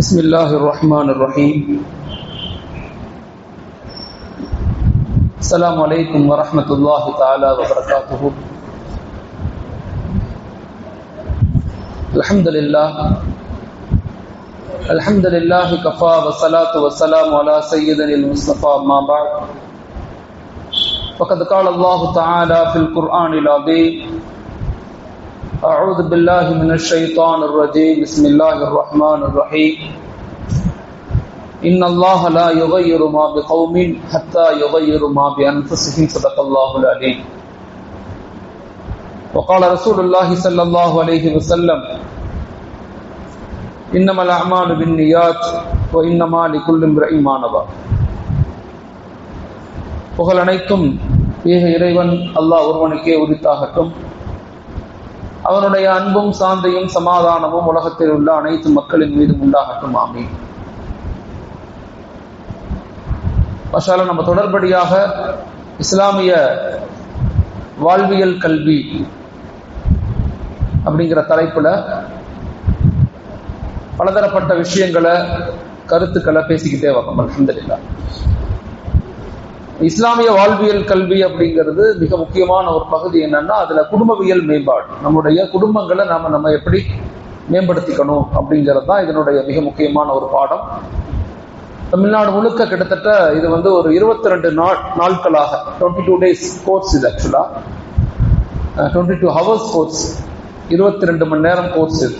بسم الله الرحمن الرحيم. السلام عليكم ورحمة الله تعالى وبركاته. الحمد لله كفى والصلاة والسلام على سيدنا المصطفى ما بعد. فقد قال الله تعالى في القرآن العظيم: أعوذ بالله من الشيطان الرجيم. بسم الله الرحمن الرحيم. إن الله لا يغير ما بقوم حتى يغيروا ما بأنفسهم. صدق الله العليم. وقال رسول الله صلى الله عليه وسلم: إنما الأعمال بالنيات وإنما لكل امرئ ما نوى. புகழ் அனைத்தும் ஏக இறைவன் அல்லாஹ் ஒருவனுக்கே உரித்தாகட்டும். அவனுடைய அன்பும் சாந்தியும் சமாதானமும் உலகத்தில் உள்ள அனைத்து மக்களின் மீதும் உண்டாகட்டும். ஆமீன். மாஷாஅல்லாஹ், நம்ம தொடர்படியாக இஸ்லாமிய வாழ்வியல் கல்வி அப்படிங்கிற தலைப்புல பலதரப்பட்ட விஷயங்களை, கருத்துக்களை பேசிக்கிட்டே வரோம். அல்ஹம்துலில்லாஹ். இஸ்லாமிய வாழ்வியல் கல்வி அப்படிங்கிறது மிக முக்கியமான ஒரு பகுதி. என்னன்னா, அதுல குடும்பவியல் மேம்பாடு, நம்முடைய குடும்பங்களை நம்ம எப்படி மேம்படுத்திக்கணும் அப்படிங்கிறது தான் இதனுடைய மிக முக்கியமான ஒரு பாடம். தமிழ்நாடு முழுக்க கிட்டத்தட்ட இது ஒரு 22 நாட்களாக 22 days கோர்ஸ். இது ஆக்சுவலா 22 hours கோர்ஸ், 22 மணி நேரம் கோர்ஸ். இது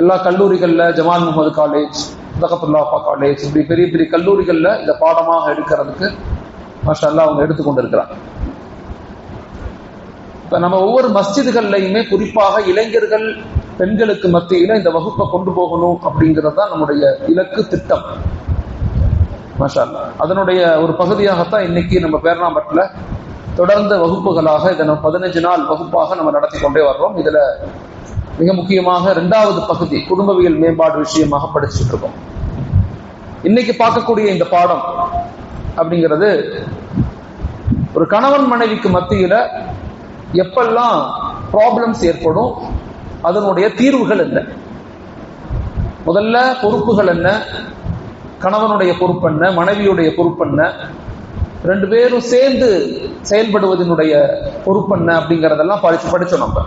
எல்லா கல்லூரிகள்ல, ஜமால் முஹம்மது காலேஜ், தகத்துல்லாஹா காலேஜ், இப்படி பெரிய பெரிய கல்லூரிகள்ல இந்த பாடமாக எடுக்கிறதுக்கு மாஷாஅல்லாஹ் அவங்க எடுத்துக்கொண்டு இருக்கிறாங்க. இப்ப நம்ம ஒவ்வொரு மஸ்ஜிதுகள்லையுமே குறிப்பாக இளைஞர்கள், பெண்களுக்கு மத்தியில இந்த வகுப்பை கொண்டு போகணும் அப்படிங்கிறது தான் நம்முடைய இலக்கு, திட்டம். மாஷாஅல்லாஹ், அதனுடைய ஒரு பகுதியாகத்தான் இன்னைக்கு நம்ம பேரணாம்பட்டில் தொடர்ந்த வகுப்புகளாக இதை நம்ம 15 நாள் வகுப்பாக நம்ம நடத்தி கொண்டே வர்றோம். இதுல மிக முக்கியமாக 2வது பகுதி குடும்பவியல் மேம்பாடு விஷயமாக படிச்சுட்டு இருக்கோம். இன்னைக்கு பார்க்கக்கூடிய இந்த பாடம் அப்படிங்கிறது ஒரு கணவன் மனைவிக்கு மத்தியில எப்பெல்லாம் ப்ராப்ளம்ஸ் ஏற்படும், அதனுடைய தீர்வுகள் என்ன, முதல்ல பொறுப்புகள் என்ன, கணவனுடைய பொறுப்பு என்ன, மனைவியுடைய பொறுப்பு என்ன, 2 பேரும் சேர்ந்து செயல்படுவதனுடைய பொறுப்பு என்ன அப்படிங்கறதெல்லாம் படிச்சோம் நம்ம.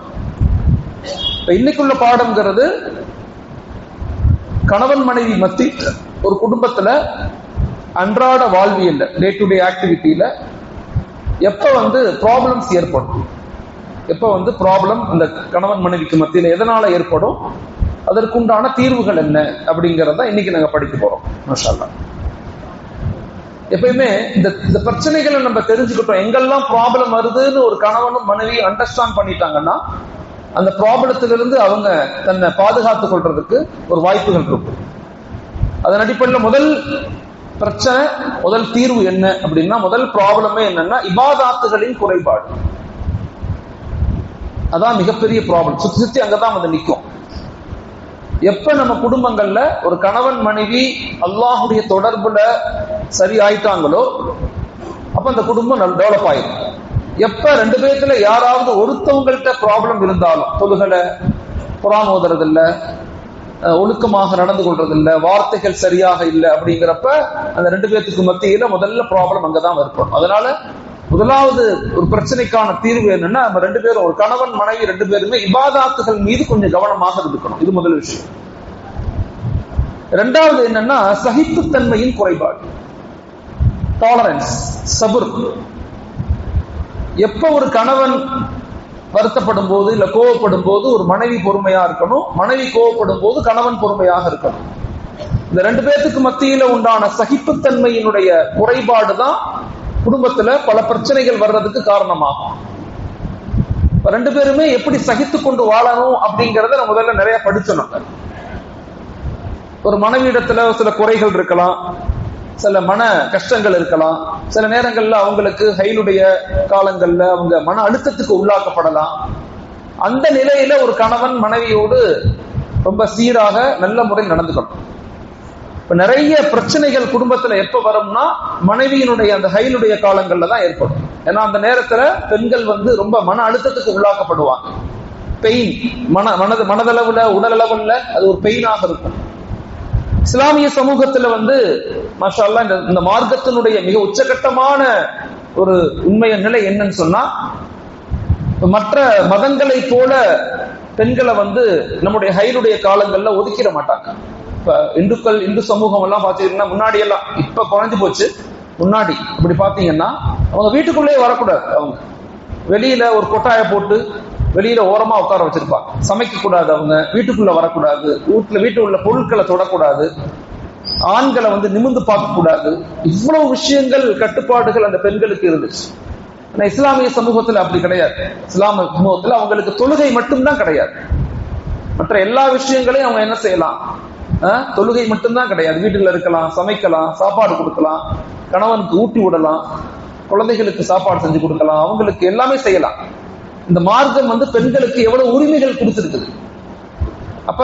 இன்னைக்குள்ள பாடம்ங்கிறது கணவன் மனைவி மத்தி ஒரு குடும்பத்துல அன்றாட வாழ்வியல்ல, டே டு டே ஆக்டிவிட்டியில எப்ப ப்ராப்ளம்ஸ் ஏற்படும், எப்ப ப்ராப்ளம் அந்த கணவன் மனைவிக்கு மத்தியில எதனால ஏற்படும், அதற்குண்டான தீர்வுகள் என்ன அப்படிங்கறத இன்னைக்கு நாங்க படிக்க போறோம். மாஷாஅல்லாஹ். எப்பயுமே இந்த பிரச்சனைகளை நம்ம தெரிஞ்சுக்கிட்டோம். எங்கெல்லாம் ப்ராப்ளம் வருதுன்னு ஒரு கணவனும் மனைவி அண்டர்ஸ்டாண்ட் பண்ணிட்டாங்கன்னா அந்த ப்ராப்ளத்திலிருந்து அவங்க தன்னை பாதுகாத்துக் கொள்றதுக்கு ஒரு வாய்ப்புகள் இருக்கும். அதன் அடிப்படையில் முதல் பிரச்சனை, முதல் தீர்வு என்ன அப்படின்னா, முதல் ப்ராப்ளமே என்னன்னா இபாதாத்துகளின் குறைபாடு. அதான் மிகப்பெரிய ப்ராப்ளம். சுத்தி அங்கதான் நிற்கும். எப்ப நம்ம குடும்பங்கள்ல ஒரு கணவன் மனைவி அல்லாஹுடைய தொடர்புல சரி ஆயிட்டாங்களோ அப்ப அந்த குடும்பம் டெவலப் ஆயிடும். எப்ப 2 பேத்துல யாராவது ஒருத்தவங்கள்ட்ட ப்ராப்ளம் இருந்தாலும், தொழுகலை, குர்ஆன் ஓதுறதில்ல, ஒழுக்கமாக நடந்து கொள்றதில்ல, வார்த்தைகள் சரியாக இல்லை அப்படிங்கிறப்ப அந்த 2 பேத்துக்கு மத்தியில முதல்ல ப்ராப்ளம் அங்கதான் ஏற்படும். அதனால முதலாவது ஒரு பிரச்சனைக்கான தீர்வு என்னன்னா, நம்ம 2 பேரும், ஒரு கணவன் மனைவி 2 பேருமே இபாதாத்துகள் மீது கொஞ்சம் கவனமாக இருக்கணும். இது முதல் விஷயம். 2வது என்னன்னா சகிப்புத்தன்மையின் குறைபாடு, டாலரன்ஸ், சபுர். எப்ப ஒரு கணவன் வருத்தப்படும் போது இல்ல கோவப்படும் போது ஒரு மனைவி பொறுமையா இருக்கணும், மனைவி கோவப்படும் போது கணவன் பொறுமையாக இருக்கணும். இந்த 2 பேத்துக்கு மத்தியில உண்டான சகிப்புத்தன்மையினுடைய குறைபாடு தான் குடும்பத்துல பல பிரச்சனைகள் வர்றதுக்கு காரணமாகும். 2 பேருமே எப்படி சகித்து கொண்டு வாழணும் அப்படிங்கறத நம்ம முதல்ல நிறைய படிச்சோம். ஒரு மனைவியிடத்துல சில குறைகள் இருக்கலாம், சில மன கஷ்டங்கள் இருக்கலாம், சில நேரங்கள்ல அவங்களுக்கு ஹைலுடைய காலங்கள்ல அவங்க மன அழுத்தத்துக்கு உள்ளாக்கப்படலாம். அந்த நிலையில ஒரு கணவன் மனைவியோடு ரொம்ப சீராக நல்ல முறையில் நடந்துக்கணும். இப்ப நிறைய பிரச்சனைகள் குடும்பத்துல எப்ப வரும்னா மனைவியினுடைய அந்த ஹைலுடைய காலங்கள்ல தான் ஏற்படும். ஏன்னா அந்த நேரத்துல பெண்கள் ரொம்ப மன அழுத்தத்துக்கு உள்ளாக்கப்படுவாங்க. பெயின், மனதளவுல உடலளவுல அது ஒரு பெயினாக இருக்கும். இஸ்லாமிய சமூகத்துல மாஷா அல்லாஹ் இந்த மார்க்கத்தினுடைய மிக உச்சகட்டமான ஒரு உண்மைய நிலை என்னன்னு சொன்னா, மற்ற மதங்களை போல பெண்களை நம்முடைய ஹைருடைய காலங்கள்ல ஒதுக்கிட மாட்டாங்க. இப்ப இந்து சமூகம் எல்லாம் பாத்தீங்கன்னா முன்னாடி எல்லாம், இப்ப குறைஞ்சு போச்சு, முன்னாடி அப்படி பாத்தீங்கன்னா அவங்க வீட்டுக்குள்ளேயே வரக்கூடாது. அவங்க வெளியில ஒரு கொட்டாய போட்டு வெளியில ஓரமா உட்கார வச்சிருப்பாங்க. சமைக்க கூடாது, அவங்க வீட்டுக்குள்ள வரக்கூடாது, வீட்டு உள்ள பொருட்களை தொடக்கூடாது, ஆண்களை நிமிர்ந்து பார்க்க கூடாது. இவ்வளவு விஷயங்கள், கட்டுப்பாடுகள் அந்த பெண்களுக்கு இருந்துச்சு. ஆனா இஸ்லாமிய சமூகத்துல அப்படி கிடையாது. இஸ்லாமிய சமூகத்துல அவங்களுக்கு தொழுகை மட்டும்தான் கிடையாது, மற்ற எல்லா விஷயங்களையும் அவங்க என்ன செய்யலாம், தொழுகை மட்டும்தான் கிடையாது. வீட்டுல இருக்கலாம், சமைக்கலாம், சாப்பாடு கொடுக்கலாம், கணவனுக்கு ஊட்டி விடலாம், குழந்தைகளுக்கு சாப்பாடு செஞ்சு கொடுக்கலாம், அவங்களுக்கு எல்லாமே செய்யலாம். இந்த மார்க்கம் பெண்களுக்கு எவ்வளவு உரிமைகள் கொடுத்திருக்குது. அப்ப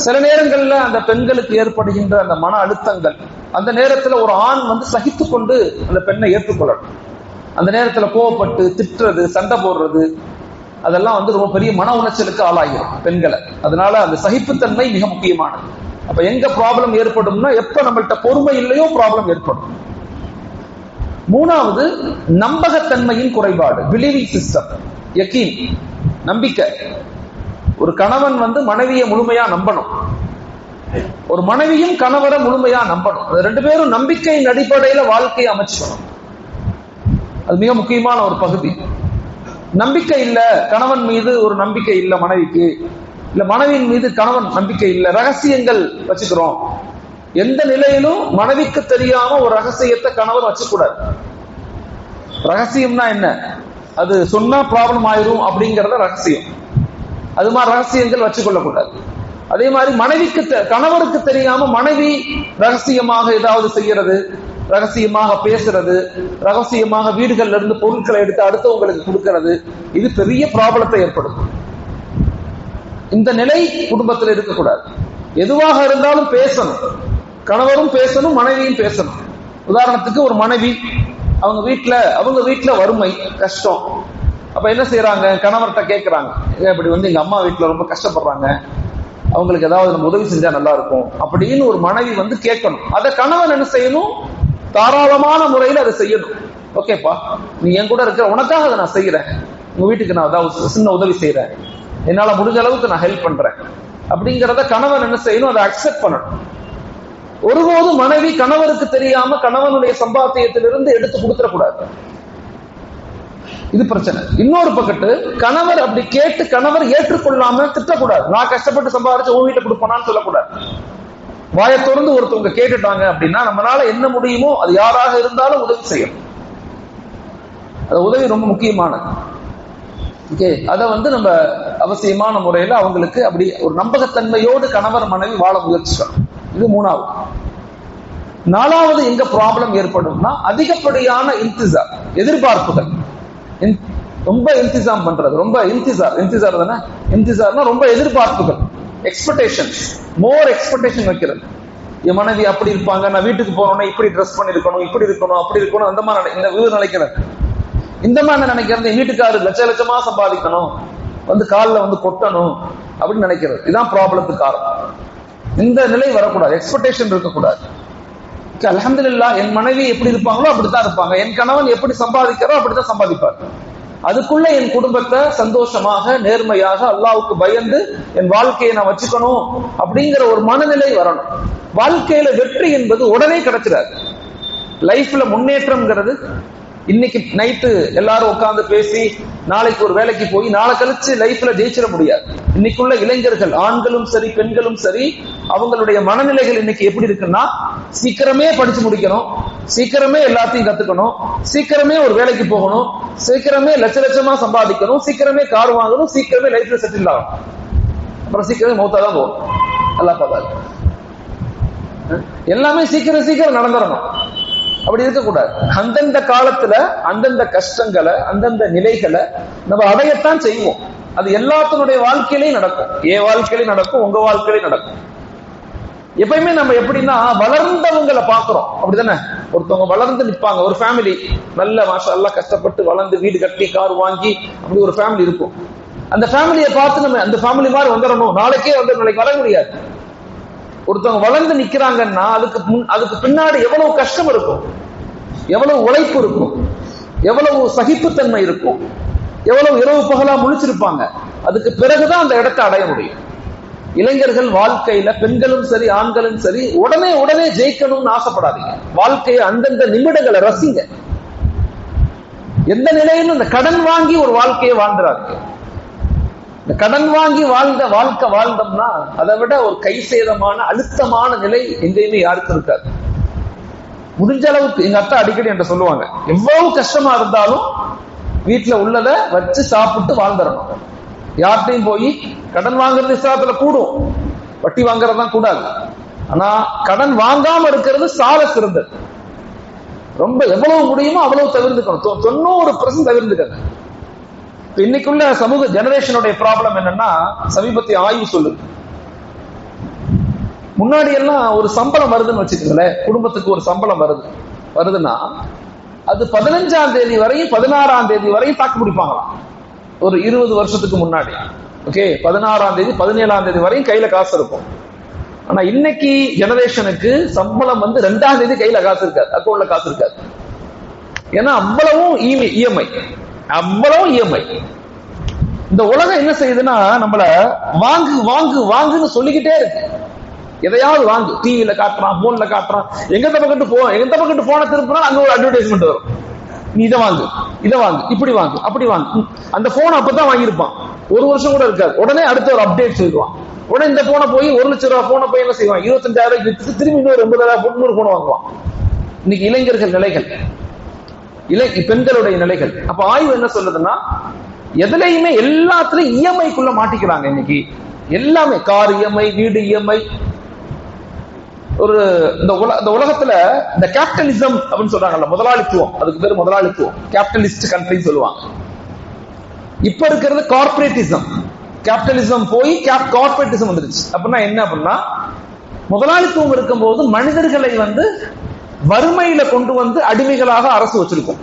சில நேரங்கள்ல அந்த பெண்களுக்கு ஏற்படுகின்ற அந்த மன அழுத்தங்கள், அந்த நேரத்துல ஒரு ஆண் சகித்து கொண்டு அந்த பெண்ணை ஏற்றுக்கொள்ளணும். அந்த நேரத்துல கோவப்பட்டு திட்டுறது, சண்டை போடுறது, அதெல்லாம் ரொம்ப பெரிய மன உளைச்சலுக்கு ஆளாகிடும் பெண்களை. அதனால அந்த சகிப்புத்தன்மை மிக முக்கியமானது. அப்ப எங்க ப்ராப்ளம் ஏற்படும்னா, எப்ப நம்மள்ட்ட பொறுமை இல்லையோ ப்ராப்ளம் ஏற்படும். மூணாவது, நம்பகத்தன்மையின் குறைபாடு, பிலீவிங் சிஸ்டம், யகீன், நம்பிக்கை. ஒரு கணவன் மனைவியை முழுமையா நம்பணும், ஒரு மனைவியும் கணவரை முழுமையா நம்பணும். ரெண்டு பேரும் நம்பிக்கையின் அடிப்படையில வாழ்க்கையை அமைச்சுக்கணும். அது மிக முக்கியமான ஒரு பகுதி. நம்பிக்கை இல்ல, கணவன் மீது ஒரு நம்பிக்கை இல்ல மனைவிக்கு, இல்ல மனைவியின் மீது கணவன் நம்பிக்கை இல்ல, ரகசியங்கள் வச்சுக்கிறோம். எந்த நிலையிலும் மனைவிக்கு தெரியாம ஒரு ரகசியத்தை கணவன் வச்சுக்கூடாது. ரகசியம்னா என்ன, அது சொன்னா ப்ராப்ளம் ஆயிரும் அப்படிங்கறத ரகசியம். அது மாதிரி ரகசியங்கள் வச்சுக்கொள்ளக்கூடாது. அதே மாதிரி மனைவிக்கு, கணவருக்கு தெரியாம மனைவி ரகசியமாக ஏதாவது செய்யறது, ரகசியமாக பேசுறது, ரகசியமாக வீடுகள்ல இருந்து பொருட்களை எடுத்து அடுத்தவங்களுக்கு கொடுக்கிறது, இது பெரிய ப்ராப்ளத்தை ஏற்படுத்தும். இந்த நிலை குடும்பத்தில் இருக்கக்கூடாது. எதுவாக இருந்தாலும் பேசணும், கணவரும் பேசணும், மனைவியும் பேசணும். உதாரணத்துக்கு ஒரு மனைவி அவங்க வீட்டுல வறுமை, கஷ்டம். அப்ப என்ன செய்யறாங்க, கணவர்கிட்ட கேட்கிறாங்க, இப்படி எங்க அம்மா வீட்டுல ரொம்ப கஷ்டப்படுறாங்க, அவங்களுக்கு ஏதாவது நம்ம உதவி செஞ்சா நல்லா இருக்கும் அப்படின்னு ஒரு மனைவி கேட்கணும். அதை கணவன் என்ன செய்யணும், தாராளமான முறையில் அதை செய்யணும். ஓகேப்பா, நீ என் கூட இருக்கிற, உனக்காக அதை நான் செய்யறேன், உங்க வீட்டுக்கு நான் ஏதாவது சின்ன உதவி செய்யறேன், என்னால முடிஞ்ச அளவுக்கு நான் ஹெல்ப் பண்றேன் அப்படிங்கறத கணவன் என்ன செய்யணும், அதை அக்செப்ட் பண்ணணும். ஒருபோதும் மனைவி கணவருக்கு தெரியாம கணவனுடைய சம்பாத்தியத்திலிருந்து எடுத்து கொடுத்துடக்கூடாது. இது பிரச்சனை. இன்னொரு பக்கத்து, கணவர் அப்படி கேட்டு கணவர் ஏற்றுக்கொள்ளாம திட்டக்கூடாது. நான் கஷ்டப்பட்டு சம்பாதிச்சு உன் வீட்டை கொடுப்பேனான்னு சொல்லக்கூடாது. வாயை திறந்து ஒருத்தவங்க கேட்டுட்டாங்க அப்படின்னா நம்மளால என்ன முடியுமோ அது யாராக இருந்தாலும் உதவி செய்யணும். அது உதவி ரொம்ப முக்கியமானது. ஓகே, அதை நம்ம அவசியமான முறையில அவங்களுக்கு அப்படி ஒரு நம்பகத்தன்மையோடு கணவர் மனைவி வாழ முயற்சிக்கணும். இது மூணாவது. நாலாவது எங்க ப்ராப்ளம் ஏற்படும்னா, அதிகப்படியான இன்திசார், எதிர்பார்ப்புகள். ரொம்ப இன்திசாம் பண்றது, ரொம்ப இன்திசார் தானே, இன்திசார்னா ரொம்ப எதிர்பார்ப்புகள், எக்ஸ்பெக்டேஷன்ஸ், மோர் எக்ஸ்பெக்டேஷன் வைக்கிறது. என் மனைவி அப்படி இருப்பாங்க, நான் வீட்டுக்கு போனோம்னா இப்படி ட்ரெஸ் பண்ணிருக்கணும், இப்படி இருக்கணும், அப்படி இருக்கணும், அந்த மாதிரி நினைக்கிறது. இந்த மாதிரி நினைக்கிறது, என் வீட்டுக்காரர் லட்சமா சம்பாதிக்கணும், காலில் கொட்டணும் அப்படின்னு நினைக்கிறது. இதுதான் ப்ராப்ளத்துக்கு காரணம். இந்த நிலை வரக்கூடாது, எக்ஸ்பெக்டேஷன் இருக்கக்கூடாது. அல்ஹம்துலில்லாஹ், என் மனைவி எப்படி இருப்பாங்களோ அப்படித்தான் இருப்பாங்க, என் கணவன் எப்படி சம்பாதிக்கிறோ அப்படித்தான் சம்பாதிப்பார். அதுக்குள்ள என் குடும்பத்தை சந்தோஷமாக, நேர்மையாக, அல்லாஹ்வுக்கு பயந்து என் வாழ்க்கையை நான் வச்சுக்கணும் அப்படிங்கிற ஒரு மனநிலை வரணும். வாழ்க்கையில வெற்றி என்பது உடனே கிடைச்சிடாது. லைஃப்ல முன்னேற்றம்ங்கிறது இன்னைக்கு நைட்டு எல்லாரும் உட்கார்ந்து பேசி நாளைக்கு ஒரு வேலைக்கு போய் நாளை கழிச்சு லைஃப்ல ஜெயிச்சிட முடியாது. இன்னைக்குள்ள இளைஞர்கள், ஆண்களும் சரி பெண்களும் சரி, அவங்களுடைய மனநிலைகள் இன்னைக்கு எப்படி இருக்குன்னா, சீக்கிரமே படிச்சு முடிக்கணும், சீக்கிரமே எல்லாத்தையும் கத்துக்கணும், சீக்கிரமே ஒரு வேலைக்கு போகணும், சீக்கிரமே லட்சமா சம்பாதிக்கணும், சீக்கிரமே கார் வாங்கணும், சீக்கிரமே லைஃப்ல செட்டில் ஆகணும், அப்புறம் சீக்கிரமே மௌத்தாதான் போகணும். நல்லா பார்த்தாரு, எல்லாமே சீக்கிரம் நடந்துடணும். அப்படி இருக்கக்கூடாது. அந்தந்த காலத்துல அந்தந்த கஷ்டங்களை, அந்தந்த நிலைகளை நம்ம அடையத்தான் செய்வோம். அது எல்லாத்தினுடைய வாழ்க்கையிலையும் நடக்கும். என் வாழ்க்கையிலையும் நடக்கும், உங்க வாழ்க்கையிலையும் நடக்கும். எப்பயுமே நம்ம எப்படின்னா, வளர்ந்தவங்களை பாக்குறோம், அப்படித்தானே? ஒருத்தவங்க வளர்ந்து நிற்பாங்க, ஒரு ஃபேமிலி நல்ல மாஷா அல்லாஹ் கஷ்டப்பட்டு வளர்ந்து வீடு கட்டி கார் வாங்கி அப்படி ஒரு ஃபேமிலி இருக்கும். அந்த ஃபேமிலியை பார்த்து நம்ம அந்த ஃபேமிலி மாதிரி வந்துடணும், நாளைக்கே வந்து நாளைக்கு வர முடியாது. ஒருத்தவங்க வளர்ந்து நிக்கிறாங்கன்னா அதுக்கு பின்னாடி எவ்வளவு கஷ்டம் இருக்கும், எவ்வளவு உழைப்பு இருக்கும், எவ்வளவு சகிப்புத்தன்மை இருக்கும், எவ்வளவு இரவு பகலா முழிச்சிருப்பாங்க. அதுக்கு பிறகுதான் அந்த இடத்தை அடைய முடியும். இளைஞர்கள் வாழ்க்கையில பெண்களும் சரி ஆண்களும் சரி உடனே ஜெயிக்கணும்னு ஆசைப்படாதீங்க. வாழ்க்கையை அந்தந்த நிமிடங்களை ரசிங்க. எந்த நிலையிலும் இந்த கடன் வாங்கி ஒரு வாழ்க்கையை வாழ்ந்துடாதீங்க. இந்த கடன் வாங்கி வாழ்ந்த வாழ்க்கை வாழ்ந்தோம்னா அதை விட ஒரு கை சேதமான அழுத்தமான நிலை எங்கேயுமே யாருக்கும் இருக்காது. முடிஞ்ச அளவுக்கு எங்க அத்தா அடிக்கடி என்கிட்ட சொல்லுவாங்க, எவ்வளவு கஷ்டமா இருந்தாலும் வீட்டுல உள்ளதை வச்சு சாப்பிட்டு வாழ்ந்துடணும். யார்கிட்டையும் போய் கடன் வாங்குறது இஸ்லாத்துல கூடும், வட்டி வாங்குறதுதான் கூடாது. ஆனா கடன் வாங்காம இருக்கிறது சால சிறந்தது. ரொம்ப எவ்வளவு முடியுமோ அவ்வளவு தவிர்த்துக்கணும். 90% தவிர்த்துக்கணும். இன்னைக்குள்ள சமூக ஜெனரேஷனுடைய ப்ராப்ளம் என்னன்னா, சமீபத்திய ஆய்வு சொல்லுது, முன்னாடி எல்லாம் ஒரு சம்பளம் வருதுன்னு வச்சுக்கோங்களேன், குடும்பத்துக்கு ஒரு சம்பளம் வருதுன்னா அது 15ஆம் தேதி வரையும் 16ஆம் தேதி வரையும் தாக்கு பிடிப்பாங்களாம். ஒரு 20 வருஷத்துக்கு முன்னாடி ஓகே, 16ஆம் தேதி 17ஆம் தேதி வரையும் கையில காசு இருக்கும். ஆனா இன்னைக்கு ஜெனரேஷனுக்கு சம்பளம் 2ஆம் தேதி கையில காசு இருக்காது, அக்கௌண்ட்ல காசு இருக்காது. ஏன்னா அவ்வளவும் இஎம்ஐ, அவ்வளவு இஎம்ஐ. இந்த உலகம் என்ன செய்யுதுன்னா, நம்மள வாங்கு வாங்கு வாங்குன்னு சொல்லிக்கிட்டே இருக்கு. எதையாவது வாங்கு, டிவியில காட்டுறான், போன்ல காட்டுறான், எங்க பக்கத்து போன திருப்பினா அங்க ஒரு அட்வர்டைஸ்மெண்ட் வரும், நீ இதை வாங்கு இப்படி வாங்கு அப்படி வாங்கு. அந்த போன் அப்பதான் வாங்கியிருப்பான், ஒரு வருஷம் கூட இருக்காது, உடனே அடுத்த ஒரு அப்டேட் சொல்லுவான். உடனே இந்த போனை போய் 1 லட்சம் ரூபாய் போனை போய் என்ன செய்வான், 25,000 வித்து திரும்பி இன்னொரு 80,000 போட்டு இன்னொரு போனை வாங்குவான். இன்னைக்கு இளைஞர்கள் நிலைகள், பெண்களுடைய நிலைகள். அப்ப ஆய்வு என்ன சொல்லுதுன்னா, எதுலையுமே எல்லாத்துலயும் இஎம்ஐக்குள்ள மாட்டிக்கிறாங்க. இன்னைக்கு எல்லாமே கார் இஎம்ஐ, வீடு இஎம்ஐ. ஒரு இந்த உலகத்துல இந்த கேபிட்டலிசம் அப்படின்னு சொல்றாங்கல்ல, முதலாளித்துவம், அதுக்கு பேர் முதலாளித்துவம், கேபிட்டலிஸ்ட் கண்ட்ரின்னு சொல்லுவாங்க. இப்ப இருக்கிறது கார்பரேட்டிசம். கேபிட்டலிசம் போய் கார்பரேட்டிசம் வந்துருச்சு. அப்படின்னா என்ன அப்படின்னா, முதலாளித்துவம் இருக்கும் போது மனிதர்களை வறுமையில கொண்டு அடிமைகளாக அரசு வச்சிருக்கும்.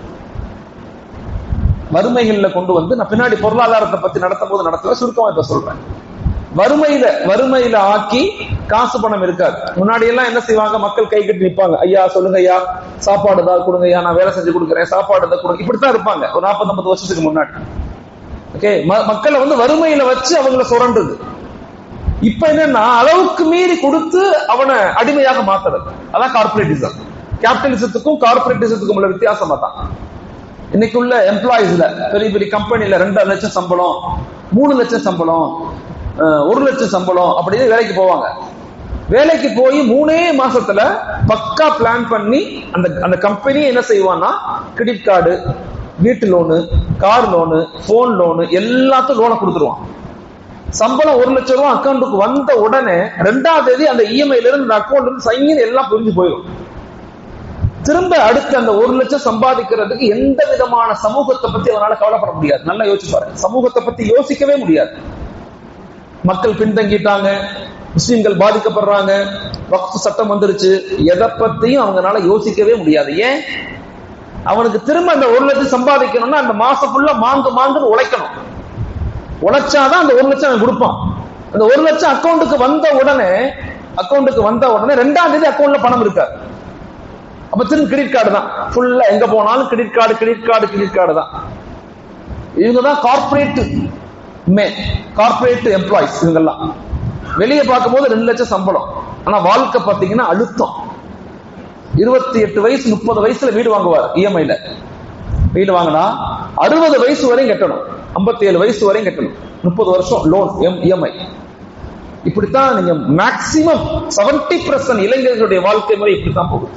வறுமைகள்ல கொண்டு நான் பின்னாடி பொருளாதாரத்தை பத்தி நடத்தும் போது நடத்தல, சுருக்கமா இப்ப சொல்றேன். வறுமையில ஆக்கி காசு பணம் இருக்காது. முன்னாடி எல்லாம் என்ன செய்வாங்க, மக்கள் கை கட்டி நிற்பாங்க, ஐயா சொல்லுங்க ஐயா, சாப்பாடு தான் கொடுங்க ஐயா, நான் வேலை செஞ்சு கொடுக்குறேன், சாப்பாடு தான் கொடுங்க, இப்படித்தான் இருப்பாங்க ஒரு 40-50 வருஷத்துக்கு முன்னாடி. ஓகே, மக்களை வறுமையில வச்சு அவங்கள சுரண்டுது. இப்ப என்னன்னா, அளவுக்கு மீறி கொடுத்து அவனை அடிமையாக மாத்துறது. அதான் கார்பரேட்டிசம். கேபிட்டலிசத்துக்கும் கார்பரேட்டிசத்துக்கும் உள்ள வித்தியாசமா தான். இன்னைக்கு உள்ள எம்ப்ளாயிஸ்ல பெரிய பெரிய கம்பெனில 2 லட்சம் சம்பளம், 3 லட்சம் சம்பளம், 1 லட்சம் சம்பளம் அப்படின்னு வேலைக்கு போவாங்க. வேலைக்கு போய் 3 மாசத்துல பக்கா பிளான் பண்ணி அந்த கம்பெனி என்ன செய்வான்னா, கிரெடிட் கார்டு, வீட்டு loan, car loan, phone loan, எல்லாத்தையும் லோனை கொடுத்துருவான். சம்பளம் 1 லட்சம் ரூபாய் அக்கௌண்ட்டுக்கு வந்த உடனே 2ஆம் தேதி அந்த இஎம்ஐல இருந்து அந்த அக்கௌண்ட் இருந்து சைன் எல்லாம் புரிஞ்சு போயிடும். திரும்ப அடுத்து அந்த 1 லட்சம் சம்பாதிக்கிறதுக்கு எந்த விதமான சமூகத்தை பத்தி அவனால கவலைப்பட முடியாது. நல்லா யோசிச்சு பாருங்க, சமூகத்தை பத்தி யோசிக்கவே முடியாது. மக்கள் பின்தங்கிட்டாங்க, முஸ்லிம்கள் பாதிக்கப்படுறாங்க, வக்ஃப் சட்டம் வந்துருச்சு, எதை பத்தியும் அவங்களால யோசிக்கவே முடியாது. ஏன்? அவனுக்கு திரும்ப அந்த 1 லட்சம் சம்பாதிக்கணும்னா அந்த மாசம் ஃபுல்லா மாங்குன்னு உழைக்கணும். உழைச்சாதான் அந்த 1 லட்சம் அவன் கொடுப்பான். அந்த 1 லட்சம் அக்கௌண்ட்டுக்கு வந்த உடனே 2ஆம் தேதி அக்கௌண்ட்ல பணம் இருக்காது. அப்ப திரும்ப கிரெடிட் கார்டு தான், ஃபுல்லா எங்க போனாலும் கிரெடிட் கார்டு தான். இவங்கதான் கார்பரேட் எம்ப்ளாயிஸ். இவங்கெல்லாம் வெளியே பார்க்கும் போது 2 லட்சம் சம்பளம், ஆனா வாழ்க்கை பாத்தீங்கன்னா அழுத்தம். 28 வயசு 30 வயசுல வீடு வாங்குவார் இஎம்ஐல. வீடு வாங்கினா 60 வயசு வரையும் கட்டணும், 57 வயசு வரையும் கட்டணும், 30 வருஷம் லோன் இஎம்ஐ. இப்படித்தான் நீங்க மேக்சிமம் 70% இளைஞர்களுடைய வாழ்க்கை முறை இப்படித்தான் போகுது.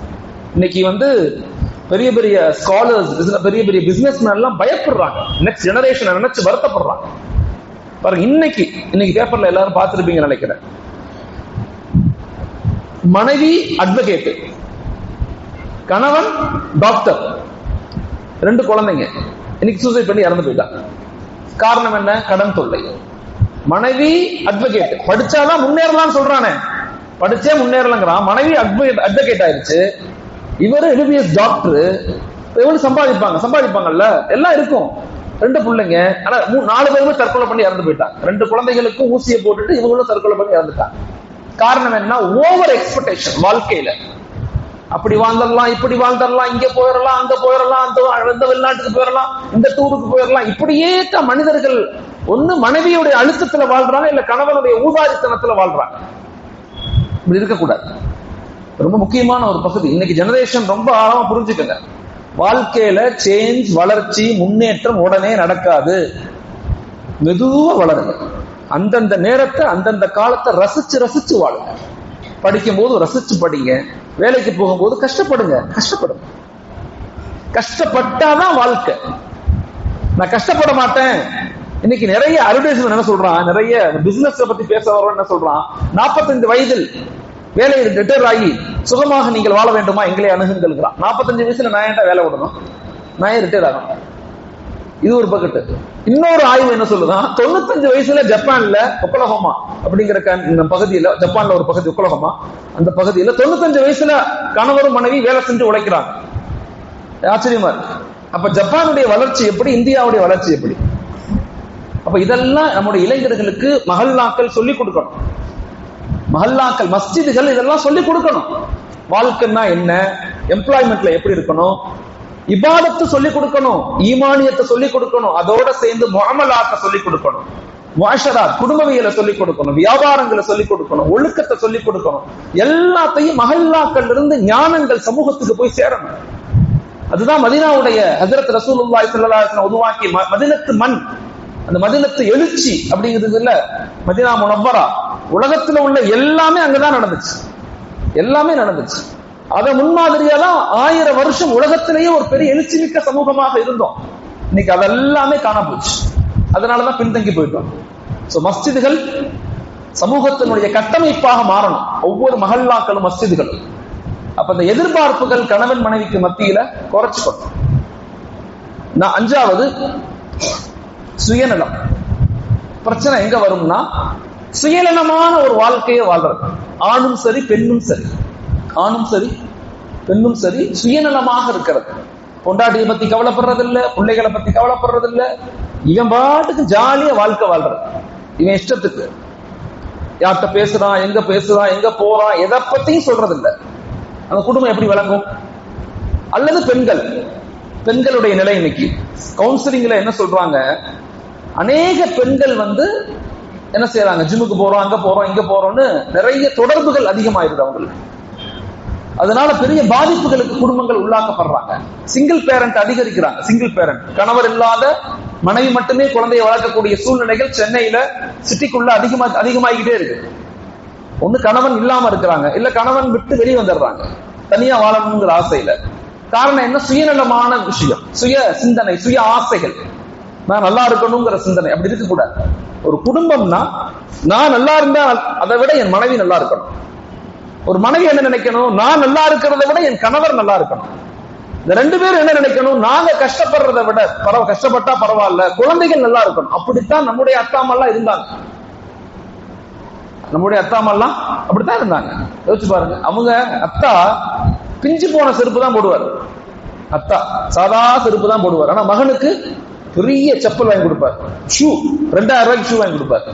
இன்னைக்கு பெரிய பெரிய ஸ்காலர்ஸ், பெரிய பெரிய பிசினஸ் மேன் எல்லாம் பயப்படுறாங்க, நெக்ஸ்ட் ஜெனரேஷன் நினைச்சு வருத்தப்படுறாங்க. பாருங்க, இன்னைக்கு பேப்பர்ல எல்லாரும் பார்த்திருப்பீங்க நினைக்கிறேன். மனைவி அட்வொகேட், கணவன் டாக்டர், 2 குழந்தைங்க இன்னைக்கு சூசைட் பண்ணி இறந்து போயிட்டாங்க. காரணம் என்ன? கடன் தொல்லை. மனைவி அட்வொகேட், படிச்சாதான் முன்னேறலாம் சொல்றானே, படிச்சே முன்னேறலங்கிறான். மனைவி அட்வொகேட் ஆயிருச்சு, இவரு எம்பிபிஎஸ் டாக்டர். எவ்வளவு சம்பாதிப்பாங்கல்ல, எல்லாம் இருக்கும். 2 பிள்ளைங்க, ஆனா 4 பேருமே தற்கொலை பண்ணி இறந்து போயிட்டாங்க. 2 குழந்தைகளுக்கும் ஊசியை போட்டுட்டு இவங்களும் தற்கொலை பண்ணி இறந்துட்டாங்க. காரணம் என்ன? Over expectation. வாழ்க்கையில அப்படி வாழ்ந்துடலாம், இப்படி வாழ்ந்துடலாம், இங்க போயிடலாம், அங்க போயிடலாம், அந்த வெளிநாட்டுக்கு போயிடலாம், இந்த டூருக்கு போயிடலாம். இப்படியே தான் மனிதர்கள் ஒண்ணு மனைவியுடைய அழுத்தத்துல வாழ்றாங்க, இல்ல கணவனுடைய ஊதாரித்தனத்துல வாழ்றாங்க. இப்படி இருக்கக்கூடாது. ரொம்ப முக்கியமான ஒரு பகுதி. இன்னைக்கு ஜெனரேஷன் ரொம்ப ஆழமா புரிஞ்சுக்கங்க. வாழ்க்கையில சேஞ்ச், வளர்ச்சி, முன்னேற்றம் உடனே நடக்காது. மெதுவா வளருங்க. அந்தந்த நேரத்தை, அந்தந்த காலத்தை ரசிச்சு ரசிச்சு வாழுங்க. படிக்கும் போது ரசிச்சு படிங்க, வேலைக்கு போகும்போது கஷ்டப்படுங்க. கஷ்டப்பட்டாதான் வாழ்க்கை. நான் கஷ்டப்பட மாட்டேன். இன்னைக்கு நிறைய அட்வர்டைஸ்மெண்ட் என்ன சொல்றான், நிறைய பிசினஸ் பத்தி பேச வரோம், என்ன சொல்றான், 45 வயதில் வேலையை ரிட்டையர் ஆகி சுகமாக நீங்கள் வாழ வேண்டுமா, எங்களை அணுகுங்கள். 45 வயசுல நான் ஏன்டா வேலை விடணும், நான் ஏன் ரிட்டையர் ஆகணும்? இது ஒரு பக்கெட்டு. இன்னொரு ஆய்வு என்ன சொல்லுதான், 95 வயசுல ஜப்பான்ல ஒக்லஹோமா அப்படிங்கிற பகுதியில, ஜப்பான்ல ஒரு பகுதி ஒக்லஹோமா, அந்த பகுதியில 95 வயசுல கணவரும் மனைவி வேலை செஞ்சு உழைக்கிறாங்க. ஆச்சரியமா இருக்கு. அப்ப ஜப்பானுடைய வளர்ச்சி எப்படி, இந்தியாவுடைய வளர்ச்சி எப்படி? அப்ப இதெல்லாம் நம்முடைய இளைஞர்களுக்கு மஹல்லாக்கள் சொல்லிக் கொடுக்கணும். மஹல்லாக்கள், மஸ்ஜிதுகள் இதெல்லாம் சொல்லிக் கொடுக்கணும். வாழ்க்கைன்னா என்ன, எம்ப்ளாய்மெண்ட்ல எப்படி இருக்கணும், இபாதத்து சொல்லிக் கொடுக்கணும், ஈமானியத்தை சொல்லிக் கொடுக்கணும், அதோட சேர்ந்து முஅமலாத்தை சொல்லிக் கொடுக்கணும், முஅஷராத் குடும்பவியலை சொல்லிக் கொடுக்கணும், வியாபாரங்களை சொல்லிக் கொடுக்கணும், ஒழுக்கத்தை சொல்லிக் கொடுக்கணும். எல்லாத்தையும் மஹல்லாக்கள் இருந்து ஞானங்கள் சமூகத்துக்கு போய் சேரணும். அதுதான் மதீனாவுடைய ஹஜ்ரத் ரசூலுல்லாஹி ஸல்லல்லாஹு அலைஹி வஸல்லம் உருவாக்கி மதீனத்து மண், அந்த மதீனத்து எழுச்சி அப்படிங்கிறது இல்ல, மதீனா முனவ்வரா, உலகத்துல உள்ள எல்லாமே அங்கதான் நடந்துச்சு. எல்லாமே நடந்துச்சு. அதை முன்மாதிரியாதான் 1000 வருஷம் உலகத்திலேயே ஒரு பெரிய எழுச்சி மிக்க சமூகமாக இருந்தோம். இன்னைக்கு அதெல்லாமே காண போச்சு. அதனாலதான் பின்தங்கி போயிட்டோம். மஸ்ஜிதுகள் சமூகத்தினுடைய கட்டமைப்பாக மாறணும், ஒவ்வொரு மஹல்லாக்களும் மஸ்ஜிதுகளும். அப்ப இந்த எதிர்பார்ப்புகள் கணவன் மனைவிக்கு மத்தியில குறைச்சுக்கணும். நான் 5வது சுயநலம். பிரச்சனை எங்க வரும்னா, சுயநலமான ஒரு வாழ்க்கையை வாழ்றது. ஆணும் சரி பெண்ணும் சரி, ஆணும் சரி பெண்ணும் சரி சுயநலமாக இருக்கிறது. பொண்டாட்டியை பத்தி கவலைப்படுறது இல்ல, பிள்ளைகளை பத்தி கவலைப்படுறது இல்ல, இவன் பாட்டுக்கு ஜாலியா வாழ்க்கை வாழ்றது. இவன் இஷ்டத்துக்கு யார்கிட்ட பேசுறான், எங்க பேசுறான், எங்க போறான், எதை பத்தியும் சொல்றது இல்ல. அந்த குடும்பம் எப்படி விளங்கும்? அல்லது பெண்களுடைய நிலை இன்னைக்கு கவுன்சிலிங்ல என்ன சொல்றாங்க, அநேக பெண்கள் என்ன செய்யறாங்க, ஜிம்முக்கு போறோம், அங்க போறோம், இங்க போறோம்னு நிறைய தொடர்புகள் அதிகமாயிருது அவங்களுக்கு. அதனால பெரிய பாதிப்புகளுக்கு குடும்பங்கள் உள்ளாக்கப்படுறாங்க. சிங்கிள் பேரண்ட் அதிகரிக்கிறாங்க. சிங்கிள் பேரண்ட், கணவர் இல்லாத மனைவி மட்டுமே குழந்தையை வளர்க்கக்கூடிய சூழ்நிலைகள் சென்னையில சிட்டிக்குள்ள அதிகமாகிக்கிட்டே இருக்கு. ஒண்ணு கணவன் இல்லாம இருக்கிறாங்க, இல்ல கணவன் விட்டு வெளியே வந்துடுறாங்க தனியா வாழணுங்கிற ஆசையில. காரணம் என்ன? சுயநலமான விஷயம், சுய சிந்தனை, சுய ஆசைகள். நான் நல்லா இருக்கணுங்கிற சிந்தனை. அப்படி இருக்க கூடாது. ஒரு குடும்பம்னா நான் நல்லா இருந்தா அதை விட என் மனைவி நல்லா இருக்கணும். ஒரு மனைவி என்ன நினைக்கணும், நான் நல்லா இருக்கிறத விட என் கணவர் நல்லா இருக்கணும். இந்த 2 பேரும் என்ன நினைக்கணும், நாங்க கஷ்டப்படுறதை விட கஷ்டப்பட்டா பரவாயில்ல, குழந்தைகள் நல்லா இருக்கணும். அப்படித்தான் நம்முடைய அத்தாமெல்லாம் இருந்தாங்க. நம்முடைய அத்தாமெல்லாம் அப்படித்தான் இருந்தாங்க. யோசிச்சு பாருங்க. அவங்க அத்தா பிஞ்சு போன செருப்பு தான் போடுவார். அத்தா சாதா செருப்பு தான் போடுவார். ஆனா மகனுக்கு பெரிய செப்பல் வாங்கி கொடுப்பார், ஷூ 2000 ரூபாய்க்கு ஷூ வாங்கி கொடுப்பார்.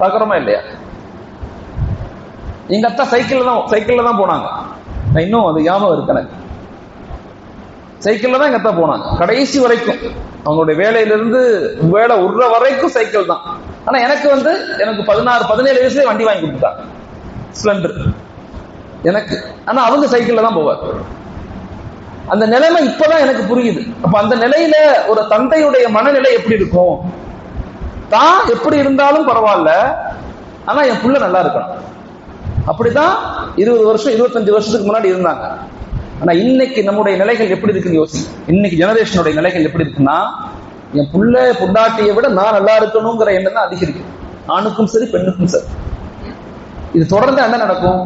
பாக்குறோமா இல்லையா? எங்க அத்தா சைக்கிள்ல தான் போனாங்க. நான் இன்னும் அது ஞாபகம் இருக்கு எனக்கு. சைக்கிள்ல தான் எங்க அத்தா போனாங்க கடைசி வரைக்கும். அவங்களுடைய வேலையிலிருந்து வேலை உடுற வரைக்கும் சைக்கிள் தான். ஆனா எனக்கு 16-17 வயசுல வண்டி வாங்கி கொடுத்தாங்க, ஸ்ப்ளெண்டர் எனக்கு. ஆனா அவங்க சைக்கிள்ல தான் போவார். அந்த நிலைமை இப்பதான் எனக்கு புரியுது. அப்ப அந்த நிலையில ஒரு தந்தையுடைய மனநிலை எப்படி இருக்கும்? தான் எப்படி இருந்தாலும் பரவாயில்ல, ஆனா என் புள்ள நல்லா இருக்கணும். அப்படிதான் 20 வருஷம் 25 வருஷத்துக்கு முன்னாடி இருந்தாங்க. ஆனா இன்னைக்கு நம்முடைய நிலைகள் எப்படி இருக்குன்னு யோசி. இன்னைக்கு ஜெனரேஷனுடைய நிலைகள் எப்படி இருக்குன்னா, என் புள்ள பொண்டாட்டியை விட நான் நல்லா இருக்கணுங்கிற எண்ணம் தான் அதிகரிக்கும். ஆணுக்கும் சரி பெண்ணுக்கும் சரி. இது தொடர்ந்து என்ன நடக்கும்?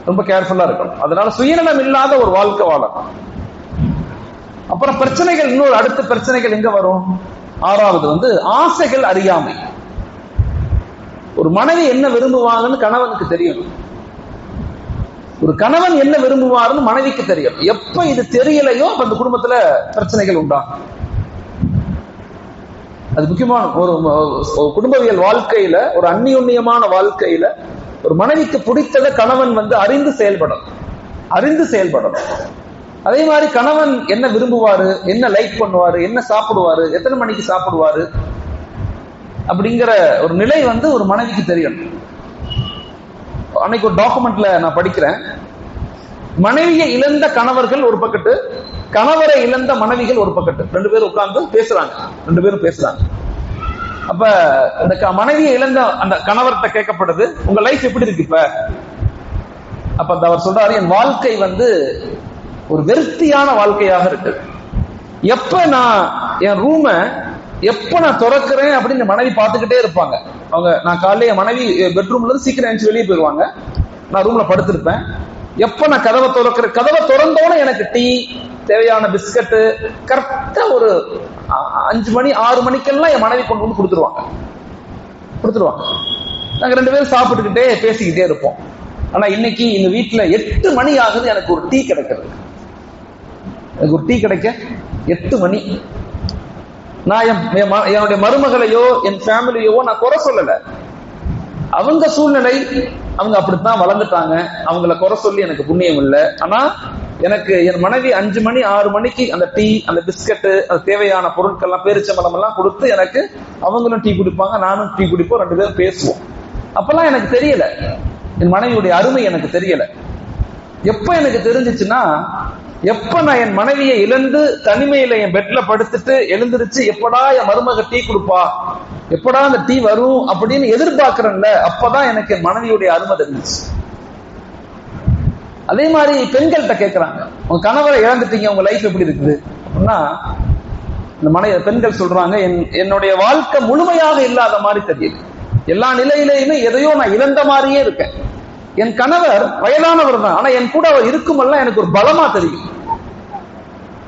ரொம்ப கேர்ஃபுல்லா இருக்கணும். அதனால சுயநலம் இல்லாத ஒரு வாழ்க்கை வாழணும். அப்புறம் பிரச்சனைகள், இன்னொரு அடுத்த பிரச்சனைகள் எங்க வரும்? 6வது ஆசைகள் அறியாமை. ஒரு மனைவி என்ன விரும்புவாங்கன்னு கணவனுக்கு தெரியும். ஒரு கணவன் என்ன விரும்புவாருன்னு மனைவிக்கு தெரியும். எப்ப இது தெரியலையோ அப்ப அந்த குடும்பத்துல பிரச்சனைகள் உண்டாகும். அது முக்கியமான ஒரு குடும்பவியல் வாழ்க்கையில, ஒரு அந்நியுன்னியமான வாழ்க்கையில ஒரு மனைவிக்கு பிடித்ததை கணவன் அறிந்து செயல்படணும். அதே மாதிரி கணவன் என்ன விரும்புவாரு, என்ன லைக் பண்ணுவாரு, என்ன சாப்பிடுவாரு, எத்தனை மணிக்கு சாப்பிடுவாரு அப்படிங்கிற ஒரு நிலை ஒரு மனைவிக்கு தெரியணும். அன்னைக்கு ஒரு டாக்குமெண்ட்ல நான் படிக்கிறேன், மனைவியை இழந்த கணவர்கள் ஒரு பக்கத்து, கணவரை இழந்த மனைவிகள் ஒரு பக்கத்து, ரெண்டு பேரும் உட்கார்ந்து பேசுறாங்க. அப்ப அந்த மனைவியை இழந்த அந்த கணவர்கிட்ட கேட்கப்படுது, உங்க லைஃப் எப்படி இருக்கு இப்ப? அப்ப அவர் சொல்றாரு, என் வாழ்க்கை ஒரு வெறுத்தியான வாழ்க்கையாக இருக்கு. எப்ப நான் என் ரூம எப்ப நான் திறக்கிறேன் அப்படின்னு மனைவி பார்த்துக்கிட்டே இருப்பாங்க. நான் காலையில என் மனைவி பெட்ரூம்ல இருந்து சீக்கிரம் எழுந்து வெளியே போயிருவாங்க, நான் ரூம்ல படுத்திருப்பேன். எப்ப நான் கதவை திறந்தோட எனக்கு டீ, தேவையான பிஸ்கட்டு கரெக்டா ஒரு 5 மணி 6 மணிக்கெல்லாம் என் மனைவி கொண்டு வந்து கொடுத்துருவாங்க. நாங்க 2 பேரும் சாப்பிட்டுக்கிட்டே பேசிக்கிட்டே இருப்போம். ஆனா இன்னைக்கு எங்க வீட்டுல 8 மணி ஆகுது, எனக்கு ஒரு டீ கிடைக்கிறது. எனக்கு ஒரு டீ கிடைக்க 8 மணி. நான் என்னுடைய மருமகளையோ என் ஃபேமிலியோ நான் குறை சொல்லல. அவங்க சூழ்நிலை, அவங்க அப்படித்தான் வளர்ந்துட்டாங்க. அவங்கள குறை சொல்லி எனக்கு புண்ணியம் இல்லை. ஆனா எனக்கு என் மனைவி 5 மணி 6 மணிக்கு அந்த டீ, அந்த பிஸ்கட்டு, அது தேவையான பொருட்கள்லாம், பேரிச்சம்பழம் எல்லாம் கொடுத்து எனக்கு, அவங்களும் டீ குடிப்பாங்க, நானும் டீ குடிப்போம், 2 பேரும் பேசுவோம். அப்பெல்லாம் எனக்கு தெரியல, என் மனைவியுடைய அருமை எனக்கு தெரியல. எப்ப எனக்கு தெரிஞ்சிச்சுன்னா, எப்ப நான் என் மனைவியை இழந்து தனிமையில என் பெட்ல படுத்துட்டு எழுந்திருச்சு, எப்படா என் மருமக டீ கொடுப்பா, எப்படா அந்த டீ வரும் அப்படின்னு எதிர்பார்க்கிறேன்ல, அப்பதான் எனக்கு என் மனைவியுடைய அருமை தெரிஞ்சிச்சு. அதே மாதிரி பெண்கள்கிட்ட கேட்கிறாங்க, உங்க கணவரை இழந்துட்டீங்க, உங்க லைஃப் எப்படி இருக்குது அப்படின்னா, இந்த பெண்கள் சொல்றாங்க, என்னுடைய வாழ்க்கை முழுமையாக இல்லாத மாதிரி தெரியுது. எல்லா நிலையிலையுமே எதையோ நான் இழந்த மாதிரியே இருக்கேன். என் கணவர் வயதானவர் தான், ஆனா என் கூட அவர் இருக்குமெல்லாம் எனக்கு ஒரு பலமா தெரியும்.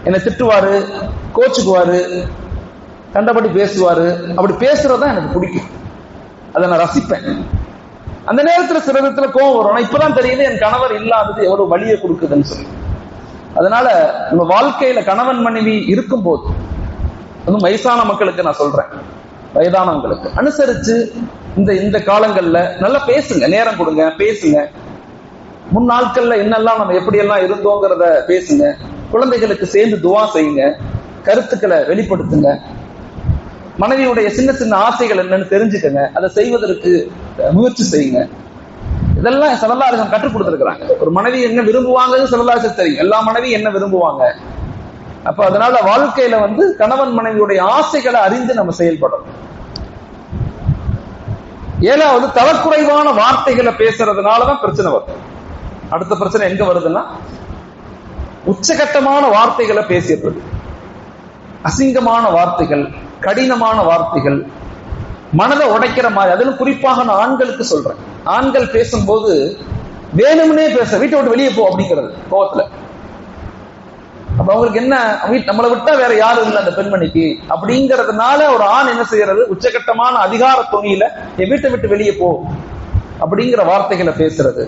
என்னை திட்டுவாரு, கோச்சுக்குவாரு, கண்டபடி பேசுவாரு. அப்படி பேசுறதுதான் எனக்கு பிடிக்கும், அதை நான் ரசிப்பேன். அந்த நேரத்துல சில விதத்துல கோவம் வரும். இப்பதான் தெரியுது என் கணவர் இல்லாதது எவ்வளவு வலியை கொடுக்குதுன்னு சொல்லி. அதனால நம்ம வாழ்க்கையில கணவன் மனைவி இருக்கும் போது, வயசான மக்களுக்கு நான் சொல்றேன், வயதானவங்களுக்கு அனுசரிச்சு இந்த காலங்கள்ல நல்லா பேசுங்க, நேரம் கொடுங்க, பேசுங்க. முன் நாட்கள்ல என்னெல்லாம் நம்ம எப்படி எல்லாம் இருந்தோங்கிறத பேசுங்க. குழந்தைகளுக்கு சேர்ந்து துவா செய்யுங்க, கருத்துக்களை வெளிப்படுத்துங்க. மனைவியுடைய சின்ன சின்ன ஆசைகள் என்னன்னு தெரிஞ்சுக்கங்க, அதை செய்வதற்கு முயற்சி செய்யுங்க. இதெல்லாம் ஸல்லல்லாஹு அலைஹி வஸல்லம் கற்றுக் கொடுத்திருக்கிறாங்க. ஒரு மனைவி என்ன விரும்புவாங்கன்னு ஸல்லல்லாஹு அலைஹி வஸல்லம் தெரியும், எல்லா மனைவி என்ன விரும்புவாங்க. அப்ப அதனால வாழ்க்கையில கணவன் மனைவியுடைய ஆசைகளை அறிந்து நம்ம செயல்படணும். 7வது, தரக்குறைவான வார்த்தைகளை பேசுறதுனாலதான் பிரச்சனை வருது. அடுத்த பிரச்சனை எங்க வருதுன்னா, உச்சகட்டமான வார்த்தைகளை பேசிடுறது, அசிங்கமான வார்த்தைகள், கடினமான வார்த்தைகள், மனதை உடைக்கிற மாதிரி. அதிலும் குறிப்பாக நான் ஆண்களுக்கு சொல்றேன், ஆண்கள் பேசும்போது வேணும்னே வீட்டை விட்டு வெளியே போ அப்படிங்கிறது கோவத்துல. அப்ப அவங்களுக்கு என்ன, நம்மளை விட்டா வேற யாரும் இல்லை அந்த பெண்மணிக்கு அப்படிங்கறதுனால ஒரு ஆண் என்ன செய்யறது, உச்சகட்டமான அதிகார துணியில என் வீட்டை விட்டு வெளியே போ அப்படிங்கிற வார்த்தைகளை பேசுறது,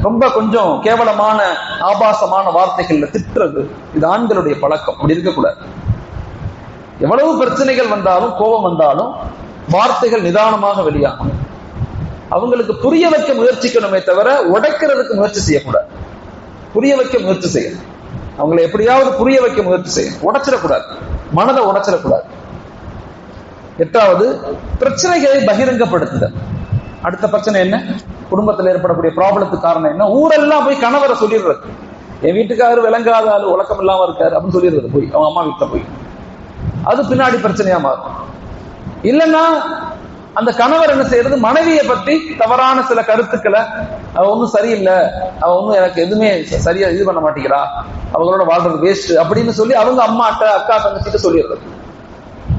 ரொம்ப கொஞ்சம் கேவலமான ஆபாசமான வார்த்தைகள்ல திட்டுறது. இது ஆண்களுடைய பழக்கம். அப்படி இருக்கக்கூடாது. எவ்வளவு பிரச்சனைகள் வந்தாலும், கோபம் வந்தாலும் வார்த்தைகள் நிதானமாக வெளியாகும். அவங்களுக்கு புரிய வைக்க முயற்சிக்கணுமே தவிர உடைக்கிறதுக்கு முயற்சி செய்யக்கூடாது. புரிய வைக்க முயற்சி செய்யணும், அவங்களை எப்படியாவது புரிய வைக்க முயற்சி செய்யணும், உடைச்சிடக்கூடாது, மனதை உடைச்சிடக்கூடாது. 8வது, பிரச்சனைகளை பகிரங்கப்படுத்துதல். அடுத்த பிரச்சனை என்ன, குடும்பத்தில் ஏற்படக்கூடிய ப்ராப்ளத்துக்கு காரணம் என்ன, ஊரெல்லாம் போய் கணவரை சொல்லிடுறது, என் வீட்டுக்காரர் விளங்காத ஆளு, உலகம் இல்லாம இருக்காரு அப்படின்னு சொல்லிடுறது, போய் அவங்க அம்மா வீட்டுல போய். அது பின்னாடி பிரச்சனையா மாறும். இல்லைன்னா அந்த கணவர் என்ன செய்யறது, மனைவியை பத்தி தவறான சில கருத்துக்களை, அவ ஒன்னும் சரியில்லை, அவ ஒன்னும் எனக்கு எதுவுமே சரியா இது பண்ண மாட்டேங்கிறா, அவங்களோட வாழ்றது வேஸ்ட் அப்படின்னு சொல்லி அவங்க அம்மாட்ட, அக்கா தங்கச்சிட்டு சொல்லிடுறது.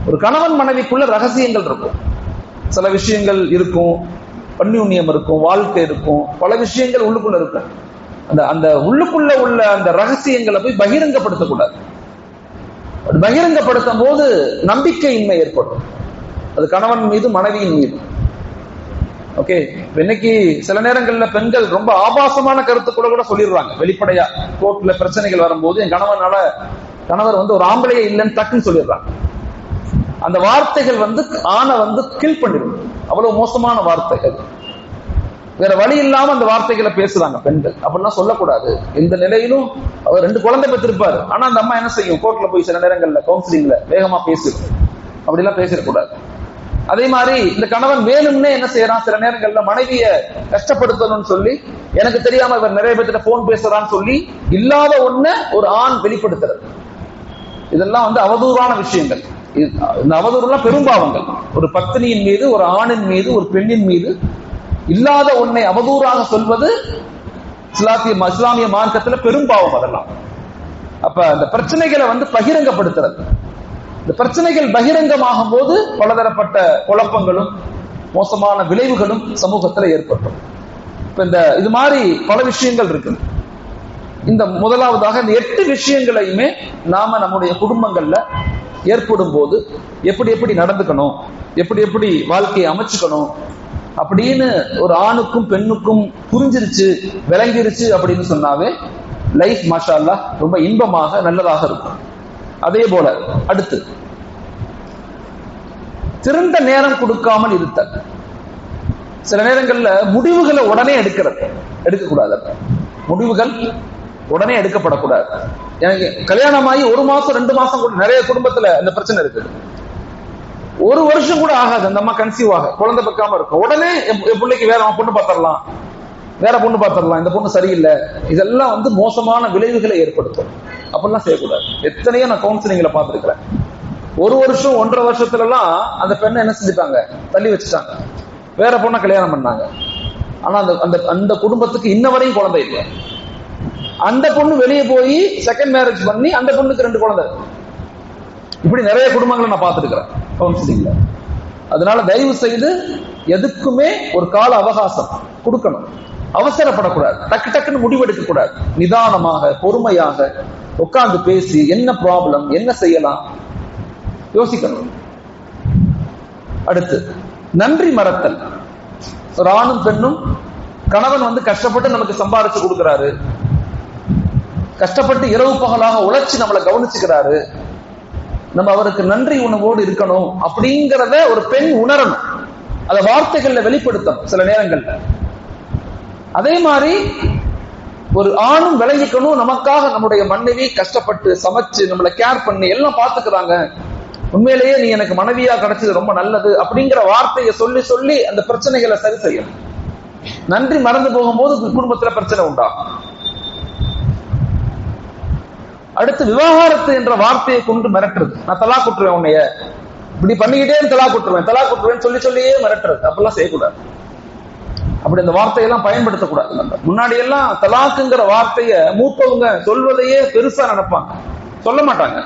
ஒரு கணவன் மனைவிக்குள்ள ரகசியங்கள் இருக்கும், சில விஷயங்கள் இருக்கும், பன்னியுண்ணியம் இருக்கும், வாழ்க்கை இருக்கும், பல விஷயங்கள் உள்ளுக்குள்ள இருக்கு. அந்த உள்ளுக்குள்ள உள்ள அந்த ரகசியங்களை போய் பகிரங்கப்படுத்தக்கூடாது. பகிரங்கப்படுத்தும் போது நம்பிக்கையின்மை ஏற்படும், அது கணவன் மீது மனைவியின் மீது. ஓகே, இன்னைக்கு சில நேரங்கள்ல பெண்கள் ரொம்ப ஆபாசமான கருத்துக்களை கூட சொல்லிடுறாங்க வெளிப்படையா. கோர்ட்ல பிரச்சனைகள் வரும்போது என் கணவர் ஒரு ஆம்பளையே இல்லைன்னு டக்குன்னு சொல்லிடுறாங்க. அந்த வார்த்தைகள் ஆணை கில் பண்ணிடும், அவ்வளவு மோசமான வார்த்தை அது. வேற வழி இல்லாம அந்த வார்த்தைகளை பேசுறாங்க பெண்கள். அப்படிலாம் சொல்லக்கூடாது. எந்த நிலையிலும் அவர் 2 குழந்தை பெற்றிருப்பாரு, ஆனா அந்த அம்மா என்ன செய்யும், கோர்ட்ல போய் சில நேரங்கள்ல கவுன்சிலிங்ல வேகமா பேசிடும். அப்படிலாம் பேசிடக்கூடாது. அதே மாதிரி இந்த கணவன் வேணும்னே என்ன செய்யறான், சில நேரங்கள்ல மனைவிய கஷ்டப்படுத்தணும்னு சொல்லி, எனக்கு தெரியாம இவர் நிறைய பேர்கிட்ட போன் பேசுறான்னு சொல்லி இல்லாத ஒண்ண ஒரு ஆண் வெளிப்படுத்துறது. இதெல்லாம் அவதூறான விஷயங்கள். இந்த அவதூறுலாம் பெரும்பாவங்கள். ஒரு பத்தினியின் மீது, ஒரு ஆணின் மீது, ஒரு பெண்ணின் மீது இல்லாத ஒன்னை அவதூறாக சொல்வது இஸ்லாமிய மார்க்கத்துல பெரும்பாவம். அதெல்லாம் அப்ப அந்த பிரச்சனைகளை பகிரங்கப்படுத்துறது. இந்த பிரச்சனைகள் பகிரங்கமாகும் போது பலதரப்பட்ட குழப்பங்களும் மோசமான விளைவுகளும் சமூகத்தில் ஏற்படும். இப்ப இது மாதிரி பல விஷயங்கள் இருக்கு. இந்த முதலாவதாக இந்த 8 விஷயங்களையுமே நாம நம்முடைய குடும்பங்கள்ல ஏற்படும் போது எப்படி எப்படி நடந்துக்கணும், எப்படி எப்படி வாழ்க்கையை அமைச்சுக்கணும் அப்படின்னு ஒரு ஆணுக்கும் பெண்ணுக்கும் புரிஞ்சிருச்சு, விளங்கிருச்சு அப்படின்னு சொன்னாவே லைஃப் மாஷா அல்லாஹ் ரொம்ப இன்பமாக நல்லதாக இருக்கும். அதே போல அடுத்து சிறந்த நேரம் கொடுக்காமல் இருத்தல். சில நேரங்கள்ல முடிவுகளை உடனே எடுக்கக்கூடாது. முடிவுகள் உடனே எடுக்கப்படக்கூடாது. எனக்கு கல்யாணமாகி 1 மாசம் 2 மாசம் கூட நிறைய குடும்பத்துல இந்த பிரச்சனை இருக்குது. 1 வருஷம் கூட ஆகாது அந்த அம்மா கன்சீவ் ஆக, குழந்தை பக்காம இருக்கும். உடனே என் பிள்ளைக்கு வேற பொண்ணு பார்த்துடலாம், வேற பொண்ணு பார்த்துடலாம், இந்த பொண்ணு சரியில்லை. இதெல்லாம் மோசமான விளைவுகளை ஏற்படுத்தும். அப்படிலாம் செய்யக்கூடாது. எத்தனையோ நான் கவுன்சிலிங்ல பார்த்துருக்கிறேன். 1 வருஷம் 1.5 வருஷத்துல எல்லாம் அந்த பெண்ணை என்ன செஞ்சுட்டாங்க, தள்ளி வச்சுட்டாங்க, வேற பொண்ணை கல்யாணம் பண்ணாங்க. ஆனா அந்த குடும்பத்துக்கு இன்ன வரையும் குழந்தை இல்லை. அந்த பொண்ணு வெளியே போய் செகண்ட் மேரேஜ் பண்ணி அந்த பொண்ணுக்கு 2 குழந்தை. இப்படி நிறைய குடும்பங்களை நான் பார்த்துருக்கிறேன் கவுன்சிலிங்ல. அதனால தயவு செய்து எதுக்குமே ஒரு கால அவகாசம் கொடுக்கணும். அவசரப்படக்கூடாது, டக்கு டக்குன்னு முடிவெடுக்க கூடாது. நிதானமாக பொறுமையாக உட்கார்ந்து பேசி என்ன ப்ராப்ளம், என்ன செய்யலாம் யோசிக்கணும். அடுத்து நன்றி மறத்தல். ஒரு ஆணும் பெண்ணும், கணவன் கஷ்டப்பட்டு நமக்கு சம்பாதிச்சு கொடுக்கிறாரு, கஷ்டப்பட்டு இரவு பகலாக உழைச்சி நம்மளை கவனிச்சுக்கிறாரு, நம்ம அவருக்கு நன்றி உணர்வோடு இருக்கணும் அப்படிங்கிறத ஒரு பெண் உணரணும். அதை வார்த்தைகள்ல வெளிப்படுத்தணும் சில நேரங்கள்ல. அதே மாதிரி ஒரு ஆணும் விளங்கிக்கணும், நமக்காக நம்முடைய மனைவி கஷ்டப்பட்டு சமைச்சு நம்மளை கேர் பண்ணி எல்லாம் பார்த்துக்கிறாங்க, உண்மையிலேயே நீ எனக்கு மனைவியா கிடைச்சது ரொம்ப நல்லது அப்படிங்கிற வார்த்தையை சொல்லி சொல்லி அந்த பிரச்சனைகளை சரி செய்யணும். நன்றி மறந்து போகும்போது குடும்பத்துல பிரச்சனை உண்டாகும். அடுத்து விவாகரத்து என்ற வார்த்தையை கொண்டு மிரட்டுறது. நான் தலா குட்டுருவேன், உன்னைய இப்படி பண்ணிக்கிட்டே தலா குட்டுருவேன் சொல்லி சொல்லியே மிரட்டுறது. அப்படிலாம் செய்யக்கூடாது. அப்படி அந்த வார்த்தையெல்லாம் பயன்படுத்தக்கூடாது. நம்ம முன்னாடி எல்லாம் தலாக்குங்கிற வார்த்தைய மூத்தவங்க சொல்வதையே பெருசா நினைப்பாங்க, சொல்ல மாட்டாங்க.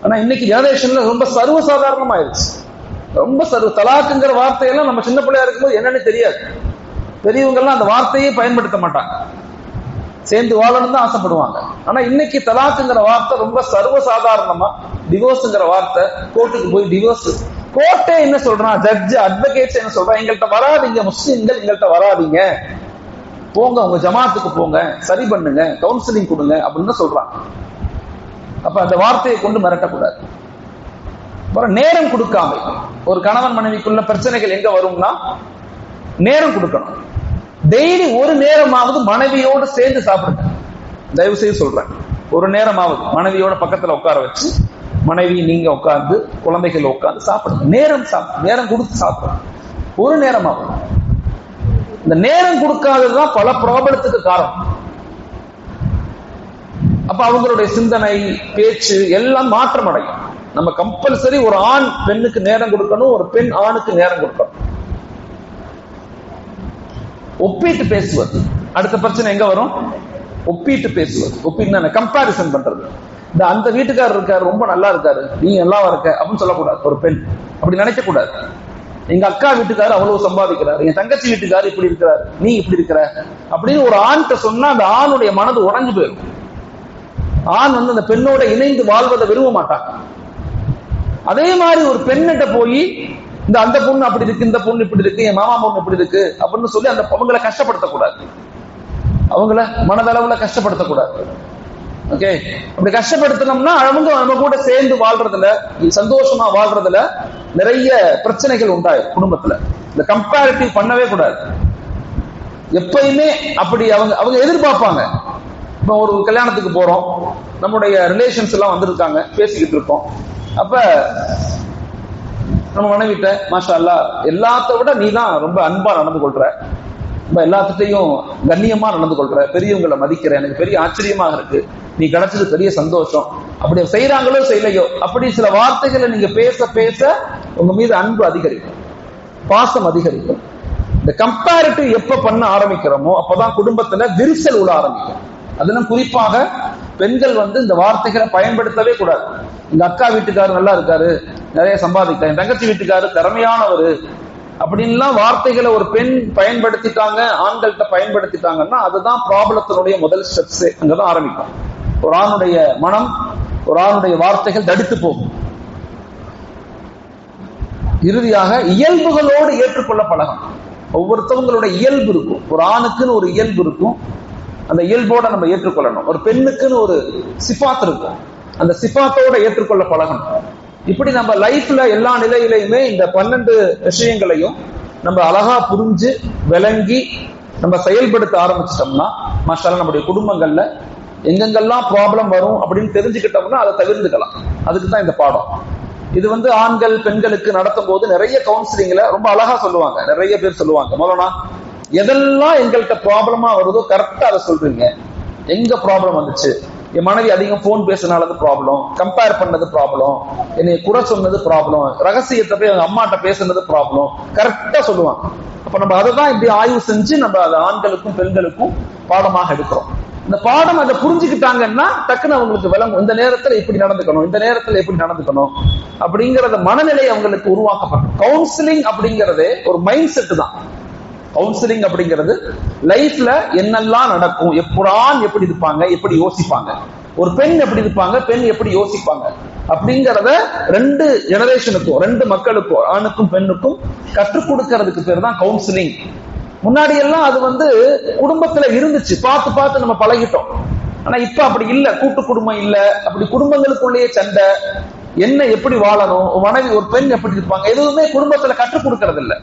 ஆனா இன்னைக்கு ஜெனரேஷன்ல ரொம்ப சர்வசாதாரணமாயிருச்சு. ரொம்ப தலாக்குங்கிற வார்த்தையெல்லாம் நம்ம சின்ன பிள்ளையா இருக்கும்போது என்னன்னு தெரியாது. பெரியவங்க எல்லாம் அந்த வார்த்தையே பயன்படுத்த மாட்டாங்க, சேர்ந்து வாழணும் தான் ஆசைப்படுவாங்க. ஆனா இன்னைக்கு தலாக்குங்கிற வார்த்தை ரொம்ப சர்வசாதாரணமா, டிவோர்ஸ்ங்கிற வார்த்தை, கோர்ட்டுக்கு போய் டிவோர்ஸ், கோர்ட்டே என்ன சொல்றான், ஜட்ஜ் அட்வொகேட்ஸ் என்ன சொல்றான், எங்கள்கிட்ட வராதிங்க முஸ்லிம்கள், எங்கள்கிட்ட வராதிங்க, போங்க உங்க ஜமாத்துக்கு போங்க, சரி பண்ணுங்க, கவுன்சிலிங் கொடுங்க அப்படின்னு சொல்றான். அப்ப அந்த வார்த்தையை கொண்டு மிரட்டக்கூடாது. அப்புறம் நேரம் கொடுக்காம, ஒரு கணவன் மனைவிக்குள்ள பிரச்சனைகள் எங்க வரும்னா நேரம் கொடுக்கணும். டெய்லி ஒரு நேரமாவது மனைவியோடு சேர்ந்து சாப்பிடுங்க. தயவு செய்து சொல்றேன், ஒரு நேரமாவது மனைவியோட பக்கத்துல உட்கார வச்சு, மனைவி நீங்க உட்கார்ந்து குழந்தைகள் உட்கார்ந்து சாப்பிடுங்க. நேரம் கொடுத்து சாப்பிடுங்க. ஒரு நேரமாவது. இந்த நேரம் கொடுக்காததுதான் பல ப்ராப்ளத்துக்கு காரணம். அப்ப அவங்களுடைய சிந்தனை, பேச்சு எல்லாம் மாற்றம் அடையும். நம்ம கம்பல்சரி ஒரு ஆண் பெண்ணுக்கு நேரம் கொடுக்கணும், ஒரு பெண் ஆணுக்கு நேரம் கொடுக்கணும். ஒப்பிட்டு பேசுவது அடுத்த பிரச்சனை எங்க வரும், ஒப்பிட்டு பேசுவது. ஒப்பிட்டு கம்பாரிசன் பண்றது. இந்த அந்த வீட்டுக்காரர் இருக்காரு, ரொம்ப நல்லா இருக்காரு, நீ நல்லாவா இருக்க அப்படின்னு சொல்லக்கூடாது. ஒரு பெண் அப்படி நினைக்க கூடாது. எங்க அக்கா வீட்டுக்காரு அவ்வளவு சம்பாதிக்கிறாரு, என் தங்கச்சி வீட்டுக்காரு இப்படி இருக்கிறாரு, நீ இப்படி இருக்கிற அப்படின்னு ஒரு ஆண்கிட்ட சொன்னா அந்த ஆணுடைய மனது உடைஞ்சு போயிடும். ஆண் அந்த பெண்ணோட இணைந்து வாழ்வதை விரும்ப மாட்டாங்க. அதே மாதிரி ஒரு பெண்ணிட்ட போய் இந்த அந்த பொண்ணு அப்படி இருக்கு, இந்த பொண்ணு இப்படி இருக்கு, என் மாமா பொண்ணு இப்படி இருக்கு அப்படின்னு சொல்லி அந்த அவங்களை கஷ்டப்படுத்தக்கூடாது, அவங்கள மனதளவுல கஷ்டப்படுத்தக்கூடாது. ஓகே, அப்படி கஷ்டப்படுத்தினோம்னா அவங்க நம்ம கூட சேர்ந்து வாழ்றதுல, சந்தோஷமா வாழ்றதுல நிறைய பிரச்சனைகள் உண்டாயிரும் குடும்பத்துல. இந்த கம்பேரிட்டிவ் பண்ணவே கூடாது. எப்பயுமே அப்படி அவங்க எதிர்பார்ப்பாங்க. இப்போ ஒரு கல்யாணத்துக்கு போறோம், நம்முடைய ரிலேஷன்ஸ் எல்லாம் வந்திருக்காங்க, பேசிக்கிட்டு இருக்கோம். அப்ப நம்ம மனைவிட்ட மாஷா அல்லாஹ் எல்லாத்த விட நீ தான் ரொம்ப அன்பா நடந்து கொள்ற, ரொம்ப எல்லாத்துட்டையும் கண்ணியமா நடந்து கொள்ற, பெரியவங்களை மதிக்கிற, எனக்கு பெரிய ஆச்சரியமாக இருக்கு, நீ கிடைச்சது பெரிய சந்தோஷம், அப்படி செய்யறாங்களோ செய்யலையோ அப்படி சில வார்த்தைகளை நீங்க பேச பேச உங்க மீது அன்பு அதிகரிக்கும், பாசம் அதிகரிக்கும். இந்த கம்பேரிட்டிவ் எப்ப பண்ண ஆரம்பிக்கிறோமோ அப்பதான் குடும்பத்துல விரிசல் உள்ள ஆரம்பிக்கும். அதெல்லாம் குறிப்பாக பெண்கள் இந்த வார்த்தைகளை பயன்படுத்தவே கூடாது. எங்க அக்கா வீட்டுக்காரர் நல்லா இருக்காரு, நிறைய சம்பாதிக்க, என் தங்கச்சி வீட்டுக்காரர் திறமையானவர் அப்படின்லாம் வார்த்தைகளை ஒரு பெண் பயன்படுத்திட்டாங்க, ஆண்கள்கிட்ட பயன்படுத்திட்டாங்கன்னா அதுதான் ப்ராப்ளத்தினுடைய முதல் ஸ்டெப்ஸே. அங்கதான் ஆரம்பிக்கும். ஒரு ஆணுடைய மனம், ஒரு ஆணுடைய வார்த்தைகள் தடித்து போகும். இறுதியாக இயல்புகளோடு ஏற்றுக்கொள்ள பழகணும். ஒவ்வொருத்தவங்களோட இயல்பு இருக்கும். ஒரு ஆணுக்குன்னு ஒரு இயல்பு இருக்கும், அந்த இயல்போட நம்ம ஏற்றுக்கொள்ளணும். ஒரு பெண்ணுக்குன்னு ஒரு சிபாத் இருக்கும், அந்த சிபாத்தோட ஏற்றுக்கொள்ள பழகணும். இப்படி நம்ம லைஃப்ல எல்லா நிலையிலையுமே இந்த 12 விஷயங்களையும் நம்ம அழகா புரிஞ்சு விளங்கி நம்ம செயல்படுத்த ஆரம்பிச்சிட்டோம்னா மாஷாஅல்லாஹ் நம்முடைய குடும்பங்கள்ல எங்கெங்கெல்லாம் ப்ராப்ளம் வரும் அப்படின்னு தெரிஞ்சுக்கிட்டோம்னா அதை தவிர்த்துக்கலாம். அதுக்கு தான் இந்த பாடம். இது ஆண்கள் பெண்களுக்கு நடத்தும் போது நிறைய கவுன்சிலிங்ல ரொம்ப அழகா சொல்லுவாங்க. நிறைய பேர் சொல்லுவாங்க, மௌலானா எதெல்லாம் எங்கள்கிட்ட ப்ராப்ளமா வருதோ கரெக்டா அதை சொல்றீங்க. எங்க ப்ராப்ளம் வந்துச்சு, என் மனைவி அதிகம் போன் பேசினாலது ப்ராப்ளம், கம்பேர் பண்ணது ப்ராப்ளம், என்னை குறை சொன்னது ப்ராப்ளம், ரகசியத்தை போய் அவங்க அம்மாட்ட பேசுனது ப்ராப்ளம், கரெக்டா சொல்லுவாங்க. அப்ப நம்ம அதை தான் இப்படி ஆய்வு செஞ்சு நம்ம அதை ஆண்களுக்கும் பெண்களுக்கும் பாடமாக எடுக்கிறோம். இந்த பாடம் அதை புரிஞ்சுக்கிட்டாங்கன்னா டக்குன்னு அவங்களுக்கு விளங்கும், இந்த நேரத்துல இப்படி நடந்துக்கணும், இந்த நேரத்துல எப்படி நடந்துக்கணும் அப்படிங்கறத மனநிலை அவங்களுக்கு உருவாக்கப்படும். கவுன்சிலிங் அப்படிங்கறதே ஒரு மைண்ட் செட் தான். கவுன்சிலிங் அப்படிங்கிறது லைஃப்ல என்னெல்லாம் நடக்கும், எப்படான் எப்படி இருப்பாங்க, எப்படி யோசிப்பாங்க, ஒரு பெண் எப்படி இருப்பாங்க, பெண் எப்படி யோசிப்பாங்க அப்படிங்கறத 2 ஜெனரேஷனுக்கும் 2 மக்களுக்கும் ஆணுக்கும் பெண்ணுக்கும் கற்றுக் கொடுக்கறதுக்கு பேர் தான் கவுன்சிலிங். முன்னாடி எல்லாம் அது குடும்பத்துல இருந்துச்சு, பார்த்து பார்த்து நம்ம பழகிட்டோம். ஆனா இப்ப அப்படி இல்ல, கூட்டு குடும்பம் இல்ல, அப்படி குடும்பங்களுக்குள்ளேயே சண்டை, என்ன எப்படி வாழணும், மனைவி ஒரு பெண் எப்படி இருப்பாங்க, எதுவுமே குடும்பத்துல கற்றுக் கொடுக்கறது இல்ல.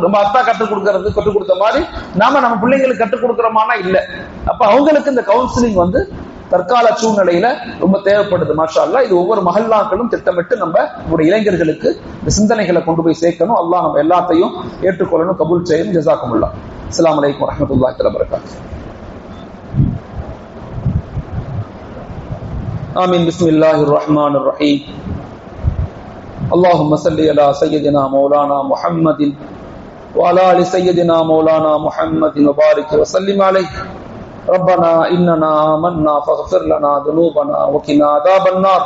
நம்ம அத்தா கற்றுக் கொடுத்த மாதிரி நாம நம்ம பிள்ளைங்களுக்கு கற்றுக் கொடுக்கிறோமானா இல்ல. அப்ப அவங்களுக்கு இந்த கவுன்சிலிங் தற்கால சூழ்நிலையில ரொம்ப தேவைப்படுது. மாஷா அல்லாஹ் இது ஒவ்வொரு மஹல்லாக்களும் திட்டமிட்டு நம்ம நம்முடைய இளைஞர்களுக்கு இந்த சிந்தனைகளை கொண்டு போய் சேர்க்கணும். அல்லாஹ் நம்ம எல்லாத்தையும் ஏற்றுக்கொள்ளணும், கபூல் செய்யணும். ஜஸாக்குமுல்லாஹ். அஸ்ஸலாமு அலைக்கும் வரஹ்மத்துல்லாஹி வ பரகாத்துஹு. ஆமீன். பிஸ்மில்லாஹிர் ரஹ்மானிர் ரஹீம். اللهم صل على سيدنا مولانا محمد وعلى ال سيدنا مولانا محمد وبارك وسلم عليه. ربنا اننا آمنا فاغفر لنا ذنوبنا وقنا عذاب النار.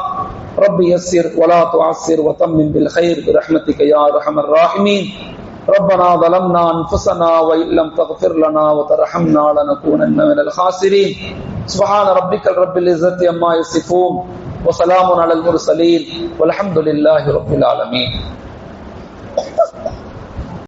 رب يسر ولا تعسر وتمم بالخير برحمتك يا ارحم الراحمين. ربنا ظلمنا انفسنا وان لم تغفر لنا وترحمنا لنكونن من الخاسرين. سبحان ربك رب العزة عما يصفون وسلام على المرسلين والحمد لله رب العالمين.